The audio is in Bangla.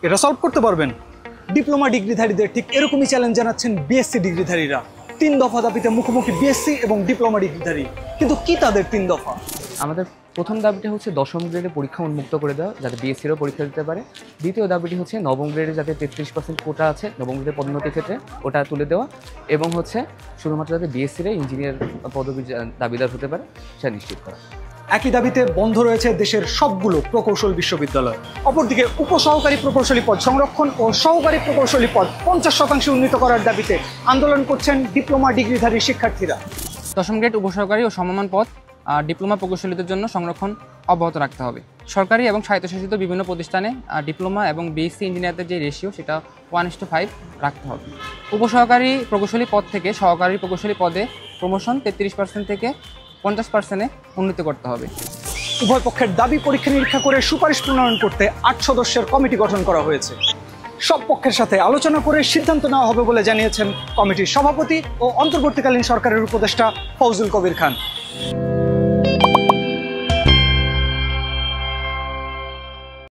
এটা সলভ করতে পারবেন? ডিপ্লোমা ডিগ্রিধারীদের ঠিক এরকমই চ্যালেঞ্জ জানাচ্ছেন বিএসসি ডিগ্রিধারীরা। 3 দফা দাবিতে মুখোমুখি বিএসসি এবং ডিপ্লোমা ডিগ্রিধারী। কিন্তু কি তাদের 3 দফা? আমাদের প্রথম দাবিটা হচ্ছে 10ম গ্রেডে পরীক্ষা উন্মুক্ত করে দেওয়া, যাতে বিএসসিরও পরীক্ষা দিতে পারে। দ্বিতীয় দাবিটি হচ্ছে 9ম গ্রেডে যাতে 33% কোটা আছে 9ম গ্রেডের পদোন্নতির ক্ষেত্রে, ওটা তুলে দেওয়া। এবং হচ্ছে শুধুমাত্র যাতে বিএসসিরা ইঞ্জিনিয়ার পদবীর দাবিদার হতে পারে সেটা নিশ্চিত করা। একই দাবিতে বন্ধ রয়েছে দেশের সবগুলো প্রকৌশল বিশ্ববিদ্যালয়। অপরদিকে উপসহকারী প্রকৌশলী পদ সংরক্ষণ ও সহকারী প্রকৌশলী পদ 50% উন্নীত করার দাবিতে আন্দোলন করছেন ডিপ্লোমা ডিগ্রিধারী শিক্ষার্থীরা। 10ম গ্রেড উপসহকারী ও সমমান পদ ডিপ্লোমা প্রকৌশলীদের জন্য সংরক্ষণ অব্যাহত রাখতে হবে। সরকারি এবং স্বায়ত্তশাসিত বিভিন্ন প্রতিষ্ঠানে ডিপ্লোমা এবং বিএসসি ইঞ্জিনিয়ারদের যে রেশিও সেটা 1:5 রাখতে হবে। উপসহকারী প্রকৌশলী পদ থেকে সহকারী প্রকৌশলী পদে প্রমোশন 33% থেকে 50%-এ উন্নীত করতে হবে। উভয় পক্ষের দাবি পরীক্ষা নিরীক্ষা করে সুপারিশ প্রণয়ন করতে 8 সদস্যের কমিটি গঠন করা হয়েছে। সব পক্ষের সাথে আলোচনা করে সিদ্ধান্ত নেওয়া হবে বলে জানিয়েছেন কমিটির সভাপতি ও অন্তর্বর্তীকালীন সরকারের উপদেষ্টা ফৌজুল কবির খান।